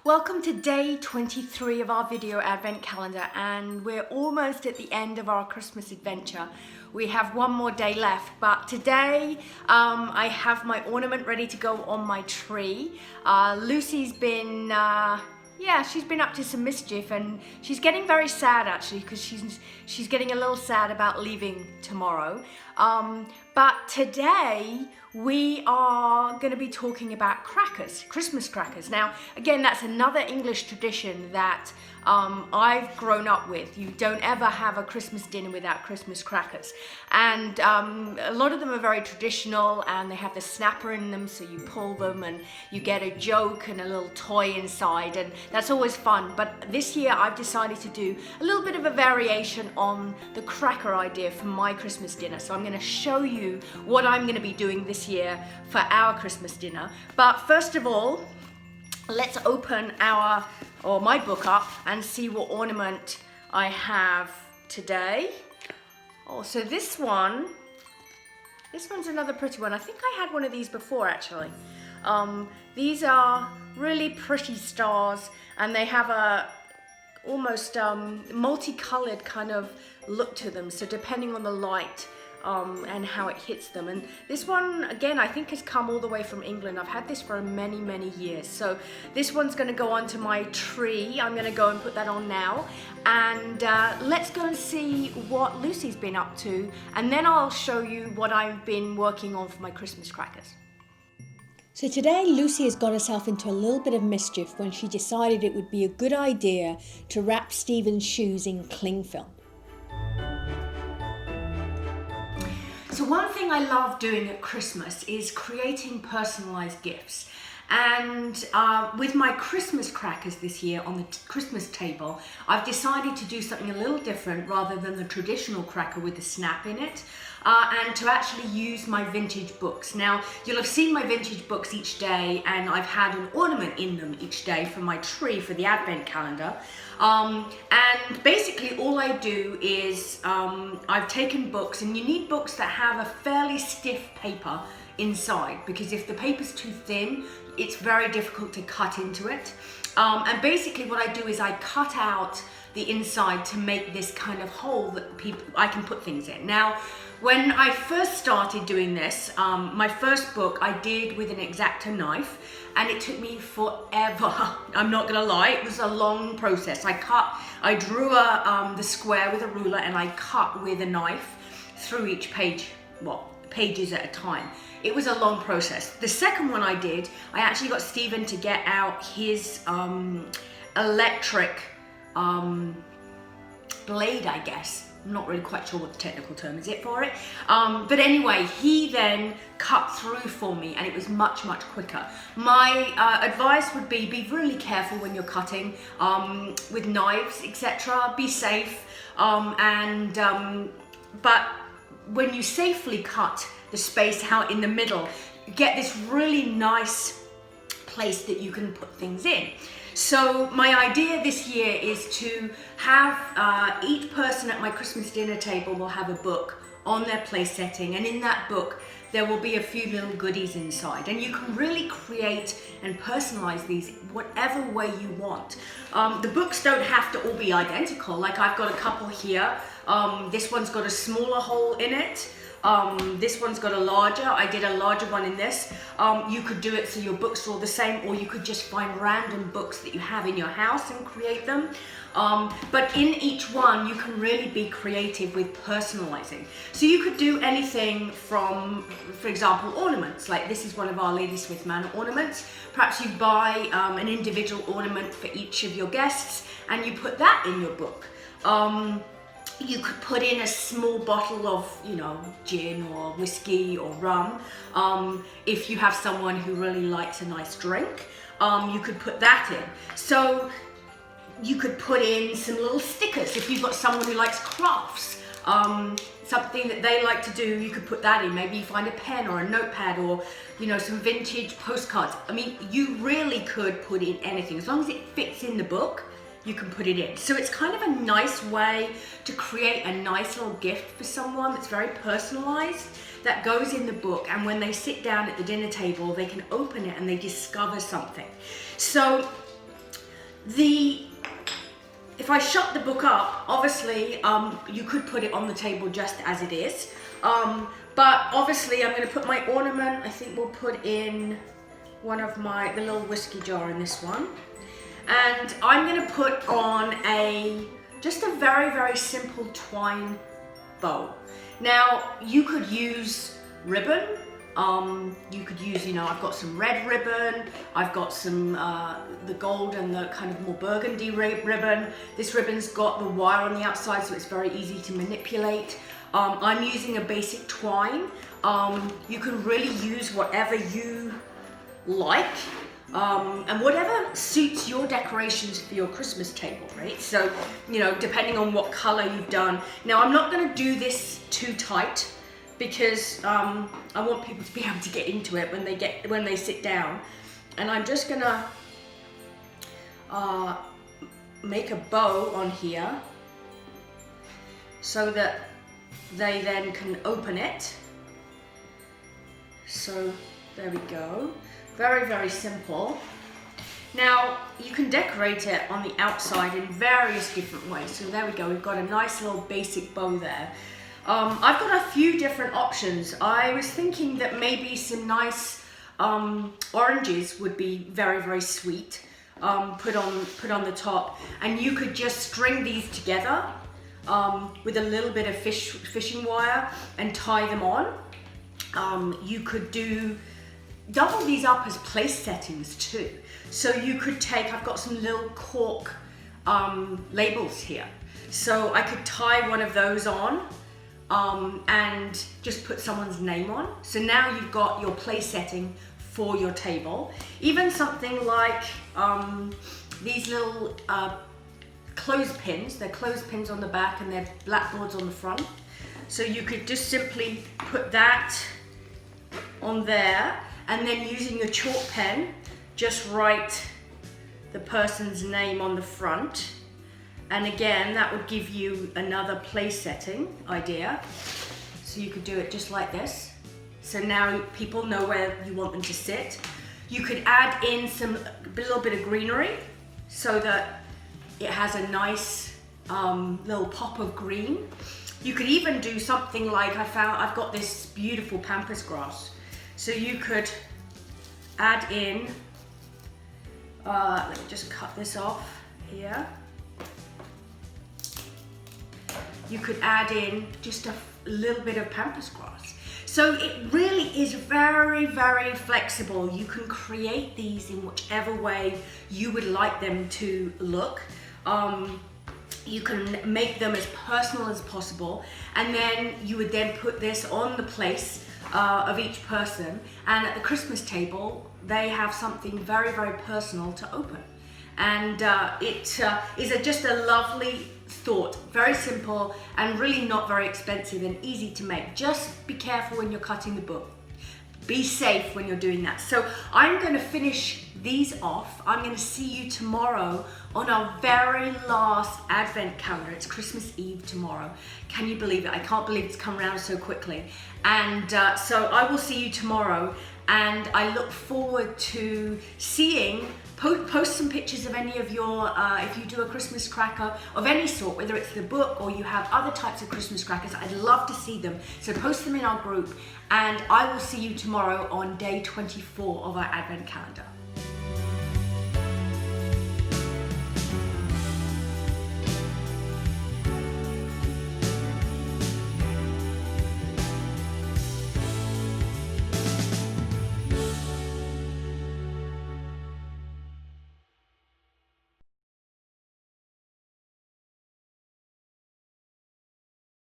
Welcome to day 23 of our video advent calendar, and we're almost at the end of our Christmas adventure. We have one more day left, but today I have my ornament ready to go on my tree. Lucy's been she's been up to some mischief, and she's getting very sad actually, because she's getting a little sad about leaving tomorrow. But today we are going to be talking about crackers, Christmas crackers. Now, again, that's another English tradition that I've grown up with. You don't ever have a Christmas dinner without Christmas crackers. And a lot of them are very traditional, and they have the snapper in them, so you pull them and you get a joke and a little toy inside, and that's always fun. But this year I've decided to do a little bit of a variation on the cracker idea for my Christmas dinner. So I'm going to show you what I'm going to be doing this year for our Christmas dinner. But first of all, let's open my book up and see what ornament I have today. Oh, so this one's another pretty one. I think I had one of these before actually. These are really pretty stars, and they have a almost multicolored kind of look to them, so depending on the light and how it hits them. And this one, again, I think has come all the way from England. I've had this for many years. So this one's going to go onto my tree. I'm going to go and put that on now, and let's go and see what Lucy's been up to, and then I'll show you what I've been working on for my Christmas crackers. So today Lucy has got herself into a little bit of mischief when she decided it would be a good idea to wrap Stephen's shoes in cling film. So one thing I love doing at Christmas is creating personalized gifts. And with my Christmas crackers this year on the Christmas table, I've decided to do something a little different rather than the traditional cracker with the snap in it, and to actually use my vintage books. Now, you'll have seen my vintage books each day, and I've had an ornament in them each day for my tree for the advent calendar. And basically all I do is I've taken books, and you need books that have a fairly stiff paper inside, because if the paper's too thin, it's very difficult to cut into it. And basically what I do is I cut out the inside to make this kind of hole that I can put things in. Now, when I first started doing this, my first book I did with an X-Acto knife, and it took me forever. I'm not gonna lie, it was a long process. I drew the square with a ruler, and I cut with a knife through each page, pages at a time. It was a long process. The second one I did, I actually got Stephen to get out his electric blade, I guess. I'm not really quite sure what the technical term is for it. But anyway, he then cut through for me, and it was much quicker. My advice would be really careful when you're cutting with knives, etc. Be safe, but when you safely cut the space out in the middle, you get this really nice place that you can put things in. So my idea this year is to have each person at my Christmas dinner table will have a book on their place setting, and in that book there will be a few little goodies inside, and you can really create and personalize these whatever way you want. The books don't have to all be identical. Like, I've got a couple here. This one's got a smaller hole in it. This one's got a larger. I did a larger one in this. You could do it so your books are all the same, or you could just find random books that you have in your house and create them. But in each one, you can really be creative with personalizing. So you could do anything from, for example, ornaments. Like, this is one of our Ladysmith Manor ornaments. Perhaps you buy an individual ornament for each of your guests, and you put that in your book. You could put in a small bottle of, gin or whiskey or rum. If you have someone who really likes a nice drink, you could put that in. So you could put in some little stickers. If you've got someone who likes crafts, something that they like to do, you could put that in. Maybe you find a pen or a notepad, or some vintage postcards. I mean, you really could put in anything. As long as it fits in the book, you can put it in. So it's kind of a nice way to create a nice little gift for someone that's very personalized, that goes in the book, and when they sit down at the dinner table, they can open it and they discover something. So If I shut the book up, obviously you could put it on the table just as it is. But obviously I'm going to put my ornament. I think we'll put in one of the little whiskey jar in this one. And I'm going to put on just a very, very simple twine bow. Now, you could use ribbon. You could use, I've got some red ribbon. I've got some, the gold and the kind of more burgundy ribbon. This ribbon's got the wire on the outside, so it's very easy to manipulate. I'm using a basic twine. You can really use whatever you like. And whatever suits your decorations for your Christmas table, right? So, depending on what color you've done. Now, I'm not going to do this too tight because I want people to be able to get into it when they sit down. And I'm just going to make a bow on here so that they then can open it. So there we go. Very, very simple. Now, you can decorate it on the outside in various different ways. So there we go, we've got a nice little basic bow there. I've got a few different options. I was thinking that maybe some nice oranges would be very, very sweet, put on the top. And you could just string these together with a little bit of fishing wire and tie them on. You could double these up as place settings too. So you could I've got some little cork labels here. So I could tie one of those on and just put someone's name on. So now you've got your place setting for your table. Even something like these little clothespins. They're clothespins on the back and they're blackboards on the front. So you could just simply put that on there, and then using your chalk pen, just write the person's name on the front. And again, that would give you another place setting idea. So you could do it just like this. So now people know where you want them to sit. You could add in a little bit of greenery so that it has a nice little pop of green. You could even do something like I've got this beautiful pampas grass. So you could add in, let me just cut this off here. You could add in just a little bit of pampas grass. So it really is very, very flexible. You can create these in whichever way you would like them to look. You can make them as personal as possible, and then you would then put this on the place of each person, and at the Christmas table they have something very, very personal to open. And it is just a lovely thought, very simple and really not very expensive and easy to make. Just be careful when you're cutting the book. Be safe when you're doing that. So I'm going to finish these off. I'm going to see you tomorrow on our very last Advent calendar. It's Christmas Eve tomorrow. Can you believe it? I can't believe it's come around so quickly. And so I will see you tomorrow, and I look forward to seeing, post some pictures of any of your, if you do a Christmas cracker of any sort, whether it's the book or you have other types of Christmas crackers. I'd love to see them. So post them in our group, and I will see you tomorrow on day 24 of our Advent calendar.